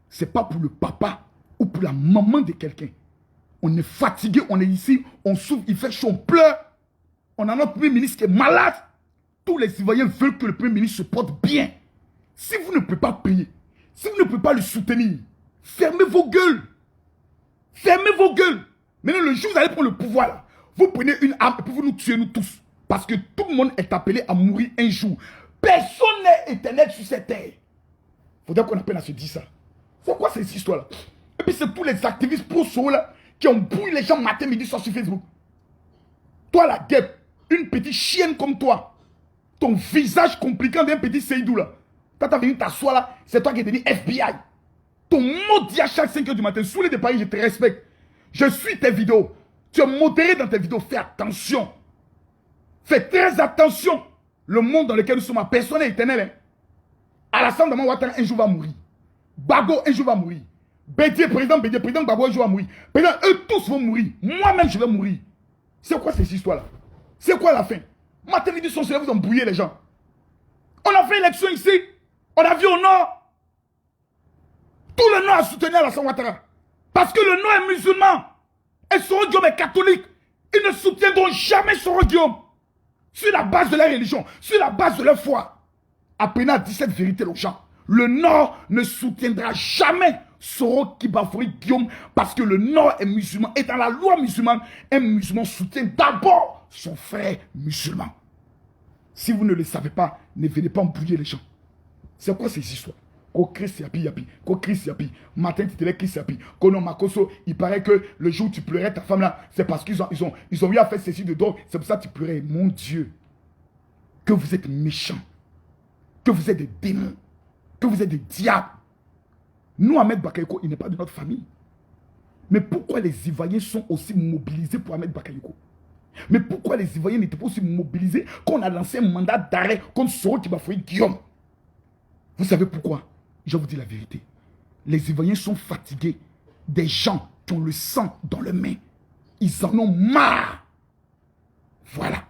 ce n'est pas pour le papa ou pour la maman de quelqu'un. On est fatigué, on est ici, on souffre, il fait chaud, on pleure. On a notre premier ministre qui est malade. Tous les Ivoiriens veulent que le premier ministre se porte bien. Si vous ne pouvez pas prier, si vous ne pouvez pas le soutenir, fermez vos gueules. Fermez vos gueules. Maintenant, le jour où vous allez prendre le pouvoir, là, vous prenez une arme et puis vous nous tuez, nous tous. Parce que tout le monde est appelé à mourir un jour. Personne n'est éternel sur cette terre. Il faudrait qu'on apprenne à se dire ça. C'est quoi cette histoire-là? Et puis c'est tous les activistes pro-Soro là qui ont bouillé les gens matin, midi, soir sur Facebook. Toi, la guêpe, une petite chienne comme toi, ton visage compliqué d'un petit Seydou là. Quand tu as venu t'asseoir là, c'est toi qui es devenu FBI. Ton maudit à chaque 5 h du matin, sous les de Paris, je te respecte. Je suis tes vidéos. Tu es modéré dans tes vidéos. Fais attention. Fais très attention. Le monde dans lequel nous sommes, personne n'est éternel. Hein. Alassane Draman Ouattara, un jour va mourir. Bago, un jour va mourir. Bédié, président Bago, un jour va mourir. Président, eux tous vont mourir. Moi-même, je vais mourir. C'est quoi cette histoire-là? C'est quoi la fin? Matin, midi, soir, vous ont brouillé les gens. On a fait élection ici. On a vu au nord. Tout le nord a soutenu Alassane Ouattara. Parce que le nord est musulman. Et Soro Guillaume est catholique. Ils ne soutiendront jamais Soro Guillaume. Sur la base de la religion, sur la base de leur foi. Apprenez à dire cette vérité aux gens. Le Nord ne soutiendra jamais Soro Kibafouri Guillaume parce que le Nord est musulman. Et dans la loi musulmane, un musulman soutient d'abord son frère musulman. Si vous ne le savez pas, ne venez pas embrouiller les gens. C'est quoi ces histoires? Ko Chris Yapi Yapi, ko Chris Yapi, matin tu te lèves Chris Yapi, Kono Makoso, il paraît que le jour où tu pleurais ta femme là, c'est parce qu'ils ont eu à faire ceci de drogue, c'est pour ça que tu pleurais. Mon Dieu, que vous êtes méchants, que vous êtes des démons, que vous êtes des diables. Nous, Ahmed Bakayoko, il n'est pas de notre famille. Mais pourquoi les Ivoiriens sont aussi mobilisés pour Ahmed Bakayoko? Mais pourquoi les Ivoiriens n'étaient pas aussi mobilisés quand on a lancé un mandat d'arrêt contre Soro Tibafoye Guillaume? Vous savez pourquoi? Je vous dis la vérité. Les Ivoiriens sont fatigués des gens qui ont le sang dans leurs mains. Ils en ont marre. Voilà.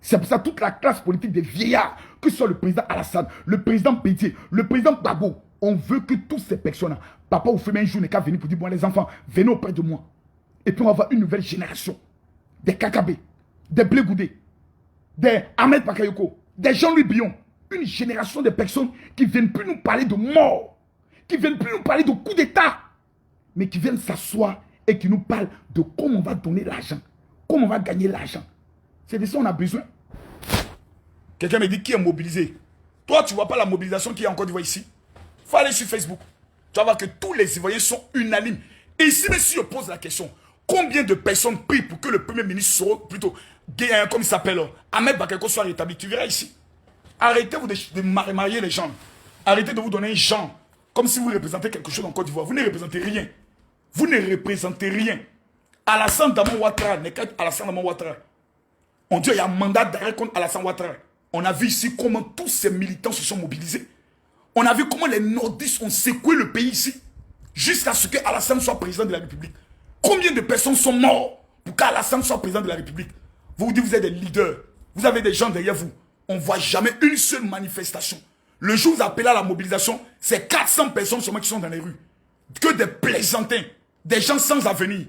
C'est pour ça que toute la classe politique des vieillards, que ce soit le président Alassane, le président Bédier, le président Babo, on veut que toutes ces personnes-là, papa ou femme un jour n'est qu'à venir pour dire, bon les enfants, venez auprès de moi. Et puis on va avoir une nouvelle génération. Des Kakabé, des Blé-Goudé, des Ahmed Bakayoko, des Jean-Louis Billon. Une génération de personnes qui ne viennent plus nous parler de mort, qui ne viennent plus nous parler de coup d'État, mais qui viennent s'asseoir et qui nous parlent de comment on va donner l'argent, comment on va gagner l'argent. C'est de ça qu'on a besoin. Quelqu'un me dit qui est mobilisé. Toi, tu ne vois pas la mobilisation qu'il y a en Côte d'Ivoire ici. Il faut aller sur Facebook. Tu vas voir que tous les Ivoiriens sont unanimes. Et ici, mais si je pose la question, combien de personnes prient pour que le Premier ministre soit plutôt, comme il s'appelle, Ahmed Bakayoko soit rétabli? Tu verras ici. Arrêtez-vous de marier les gens. Arrêtez de vous donner un genre. Comme si vous représentez quelque chose en Côte d'Ivoire. Vous ne représentez rien. Vous ne représentez rien. Alassane Damon Ouattara n'est qu'Alassane Damon Ouattara. On dit qu'il y a un mandat d'arrêt contre Alassane Ouattara. On a vu ici comment tous ces militants se sont mobilisés. On a vu comment les nordistes ont secoué le pays ici. Jusqu'à ce que Alassane soit président de la République. Combien de personnes sont mortes pour qu'Alassane soit président de la République? Vous vous dites que vous êtes des leaders. Vous avez des gens derrière vous. On ne voit jamais une seule manifestation. Le jour où vous appelez à la mobilisation, c'est 400 personnes seulement qui sont dans les rues. Que des plaisantins, des gens sans avenir.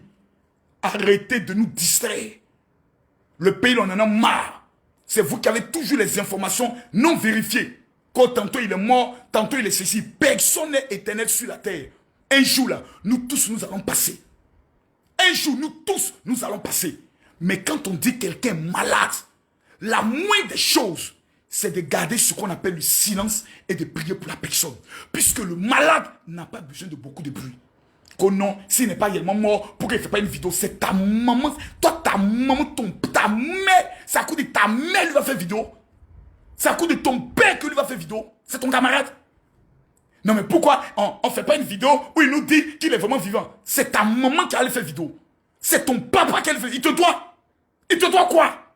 Arrêtez de nous distraire. Le pays, on en a marre. C'est vous qui avez toujours les informations non vérifiées. Quand tantôt il est mort, tantôt il est ceci. Personne n'est éternel sur la terre. Un jour là, nous tous nous allons passer. Un jour, nous tous, nous allons passer. Mais quand on dit quelqu'un est malade, la moindre des choses, c'est de garder ce qu'on appelle le silence et de prier pour la personne. Puisque le malade n'a pas besoin de beaucoup de bruit. Que non, s'il n'est pas réellement mort, pourquoi il ne fait pas une vidéo? C'est ta maman, toi, ta maman, ta mère, c'est à cause de ta mère lui va faire vidéo. C'est à cause de ton père que lui va faire vidéo. C'est ton camarade. Non mais pourquoi on ne fait pas une vidéo où il nous dit qu'il est vraiment vivant? C'est ta maman qui allait faire vidéo. C'est ton papa qui allait faire. Il te doit. Il te doit quoi?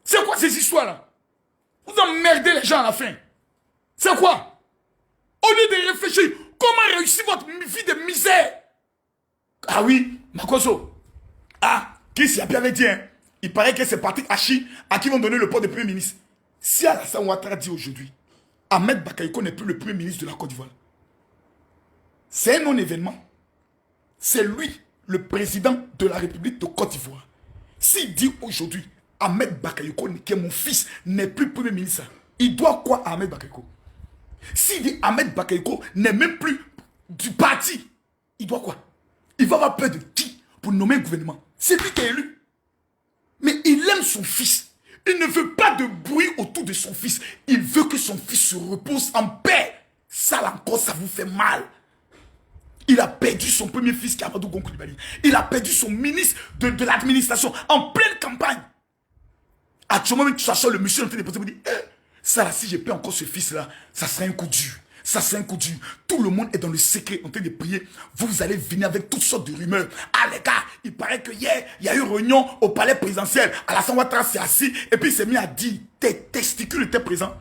C'est quoi ces histoires-là? Vous emmerdez les gens à la fin. C'est quoi? Au lieu de réfléchir, comment réussir votre vie de misère? Ah oui, Makoso. Ah, Chris Yapi avait dit, hein, il paraît que c'est Patrick Hachi à qui vont donner le poste de Premier ministre. Si Alassane Ouattara dit aujourd'hui, Ahmed Bakayoko n'est plus le Premier ministre de la Côte d'Ivoire, c'est un non-événement. C'est lui, le président de la République de Côte d'Ivoire. S'il dit aujourd'hui, Ahmed Bakayoko, qui est mon fils, n'est plus Premier ministre, il doit quoi à Ahmed Bakayoko? S'il dit Ahmed Bakayoko n'est même plus du parti, il doit quoi? Il va avoir peur de qui pour nommer un gouvernement? C'est lui qui est élu. Mais il aime son fils. Il ne veut pas de bruit autour de son fils. Il veut que son fils se repose en paix. Ça là encore, ça vous fait mal. Il a perdu son premier fils qui est Amadou Gon Coulibaly. Il a perdu son ministre de l'administration en pleine campagne. Actuellement, tu sachant le monsieur en train de poser, vous dit, ça là, si j'ai perdu encore ce fils-là, ça serait un coup dur. Ça c'est un coup dur. Tout le monde est dans le secret en train de prier. Vous allez venir avec toutes sortes de rumeurs. Ah les gars, il paraît que hier, il y a eu réunion au palais présidentiel. Alassane Ouattara s'est assis et puis il s'est mis à dire, tes testicules étaient présents.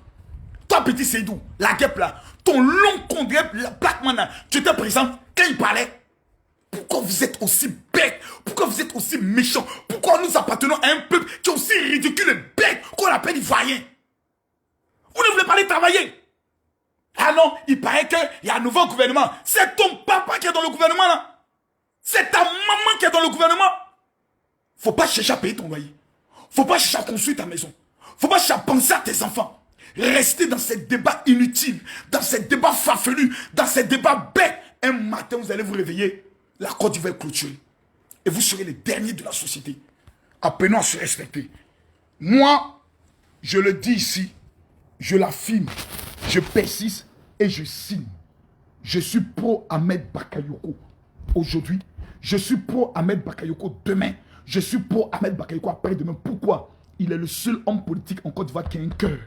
Toi petit Seydou, la guêpe là, ton long congrès, la Blackman là, tu étais présent quand il parlait. Pourquoi vous êtes aussi bête? Pourquoi vous être aussi méchant? Pourquoi nous appartenons à un peuple qui est aussi ridicule et bête qu'on appelle Ivoirien? Vous ne voulez pas aller travailler? Ah non, il paraît qu'il y a un nouveau gouvernement. C'est ton papa qui est dans le gouvernement là. C'est ta maman qui est dans le gouvernement. Faut pas chercher à payer ton loyer. Faut pas chercher à construire ta maison. Faut pas chercher à penser à tes enfants. Restez dans ces débats inutiles, dans ces débats farfelus, dans ces débats bêtes. Un matin, vous allez vous réveiller, la Côte d'Ivoire est clôturée. Et vous serez les derniers de la société. Apprenons à se respecter. Moi, je le dis ici, je l'affirme, je persiste, et je signe. Je suis pro Ahmed Bakayoko aujourd'hui. Je suis pro Ahmed Bakayoko demain. Je suis pro Ahmed Bakayoko après-demain. Pourquoi? Il est le seul homme politique en Côte d'Ivoire qui a un cœur.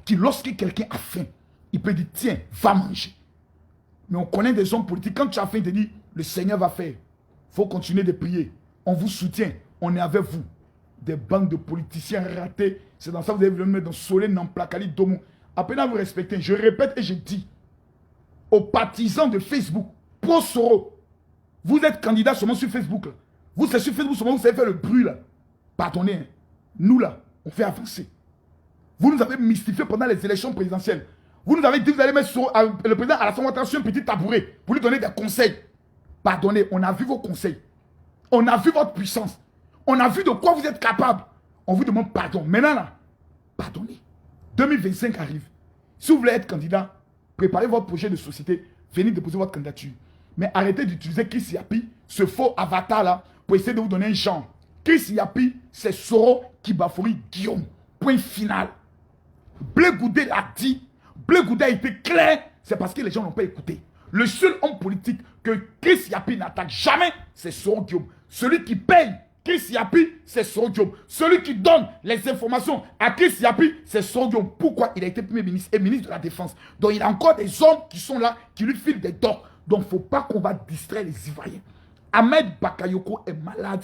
Qui, lorsque quelqu'un a faim, il peut dire, tiens, va manger. Mais on connaît des hommes politiques. Quand tu as faim, il te dit, le Seigneur va faire. Il faut continuer de prier. On vous soutient. On est avec vous. Des bandes de politiciens ratés. C'est dans ça que vous allez me mettre dans Solé, Namplakali, Domo. À peine à vous respecter. Je répète et je dis aux partisans de Facebook, pro Soro, vous êtes candidat seulement sur Facebook. Là. Vous, c'est sur Facebook seulement, vous savez faire le bruit là. Pardonnez. Hein. Nous là, on fait avancer. Vous nous avez mystifié pendant les élections présidentielles. Vous nous avez dit que vous allez mettre le président à l'Assemblée nationale sur un petit tabouret pour lui donner des conseils. Pardonnez, on a vu vos conseils. On a vu votre puissance. On a vu de quoi vous êtes capable. On vous demande pardon. Maintenant là, pardonnez. 2025 arrive. Si vous voulez être candidat, préparez votre projet de société. Venez déposer votre candidature. Mais arrêtez d'utiliser Chris Yapi, ce faux avatar là, pour essayer de vous donner un genre. Chris Yapi, c'est Soro Kibafouri Guillaume. Point final. Blé Goudé l'a dit. Blé Goudé a été clair. C'est parce que les gens n'ont pas écouté. Le seul homme politique que Chris Yapi n'attaque jamais, c'est Soro Guillaume. Celui qui paye Chris Yapi, c'est Soro Guillaume. Celui qui donne les informations à Chris Yapi, c'est Soro Guillaume. Pourquoi? Il a été Premier ministre et ministre de la Défense. Donc il y a encore des hommes qui sont là, qui lui filent des dons. Donc il ne faut pas qu'on va distraire les Ivoiriens. Ahmed Bakayoko est malade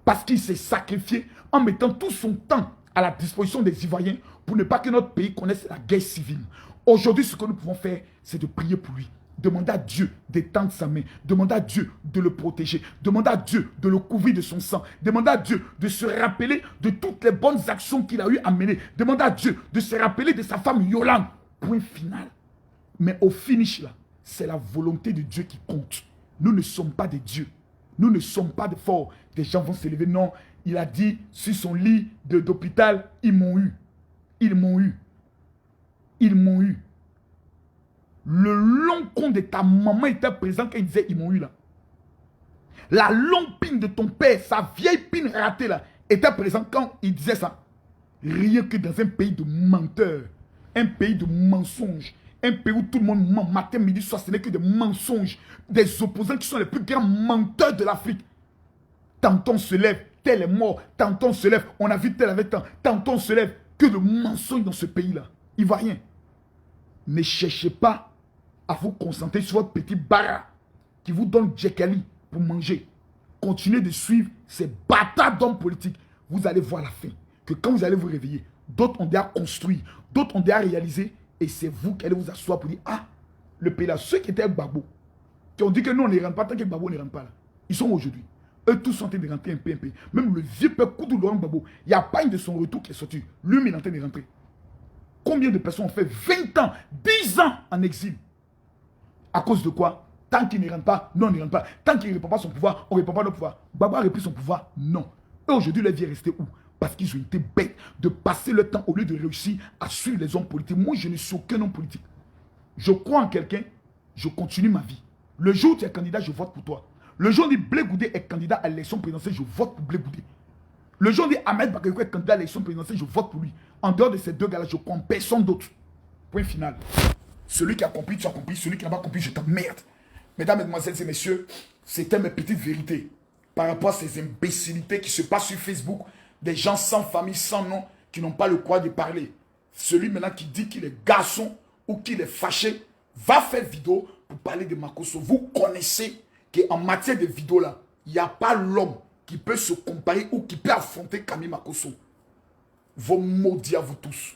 parce qu'il s'est sacrifié en mettant tout son temps à la disposition des Ivoiriens pour ne pas que notre pays connaisse la guerre civile. Aujourd'hui, ce que nous pouvons faire, c'est de prier pour lui. Demander à Dieu d'étendre sa main. Demander à Dieu de le protéger. Demander à Dieu de le couvrir de son sang. Demander à Dieu de se rappeler de toutes les bonnes actions qu'il a eu à mener. Demander à Dieu de se rappeler de sa femme Yolande. Point final. Mais au finish là, c'est la volonté de Dieu qui compte. Nous ne sommes pas des dieux. Nous ne sommes pas des forts. Des gens vont s'élever. Non, il a dit sur son lit d'hôpital, ils m'ont eu. Ils m'ont eu. Ils m'ont eu. Le long con de ta maman était présent quand il disait ils m'ont eu là. La longue pine de ton père, sa vieille pine ratée là, était présent quand il disait ça. Rien que dans un pays de menteurs, un pays de mensonges, un pays où tout le monde ment matin, midi, soir, ce n'est que des mensonges, des opposants qui sont les plus grands menteurs de l'Afrique. Tantôt on se lève, tel est mort, tantôt on se lève, on a vu tel avec tant, tantôt on se lève, que de mensonges dans ce pays-là. Il ne va rien. Ne cherchez pas à vous concentrer sur votre petit bara qui vous donne Djekali pour manger. Continuez de suivre ces bâtards d'hommes politiques. Vous allez voir la fin. Que quand vous allez vous réveiller, d'autres ont déjà construit, d'autres ont déjà réalisé, et c'est vous qui allez vous asseoir pour dire, ah, le pays là, ceux qui étaient avec Gbagbo, qui ont dit que nous on ne rentre pas, tant que Gbagbo ne rentre pas là, ils sont aujourd'hui. Eux tous sont en train de rentrer un peu. Même le vieux peuple Koudou Laurent Gbagbo, il n'y a pas une de son retour qui est sorti. Lui-même il est en train de rentrer. Combien de personnes ont fait 20 ans, 10 ans en exil? À cause de quoi? Tant qu'il ne rentre pas, non, on ne rentre pas. Tant qu'il ne répand pas son pouvoir, on ne répand pas notre pouvoir. Gbagbo a repris son pouvoir? Non. Et aujourd'hui, leur vie est restée où? Parce qu'ils ont été bêtes de passer le temps au lieu de réussir à suivre les hommes politiques. Moi, je ne suis aucun homme politique. Je crois en quelqu'un, je continue ma vie. Le jour où tu es candidat, je vote pour toi. Le jour où Blé Goudé est candidat à l'élection présidentielle, je vote pour Blé Goudé. Le jour où Ahmed Bakayoko est candidat à l'élection présidentielle, je vote pour lui. En dehors de ces deux gars-là, je ne crois en personne d'autre. Point final. Celui qui a compris, tu as compris. Celui qui n'a pas compris, je t'emmerde. Mesdames, mesdemoiselles et messieurs, c'était mes petites vérités par rapport à ces imbécilités qui se passent sur Facebook. Des gens sans famille, sans nom, qui n'ont pas le courage de parler. Celui maintenant qui dit qu'il est garçon ou qu'il est fâché, va faire vidéo pour parler de Makosso. Vous connaissez qu'en matière de vidéo là, il n'y a pas l'homme qui peut se comparer ou qui peut affronter Camille Makosso. Vos maudits à vous tous.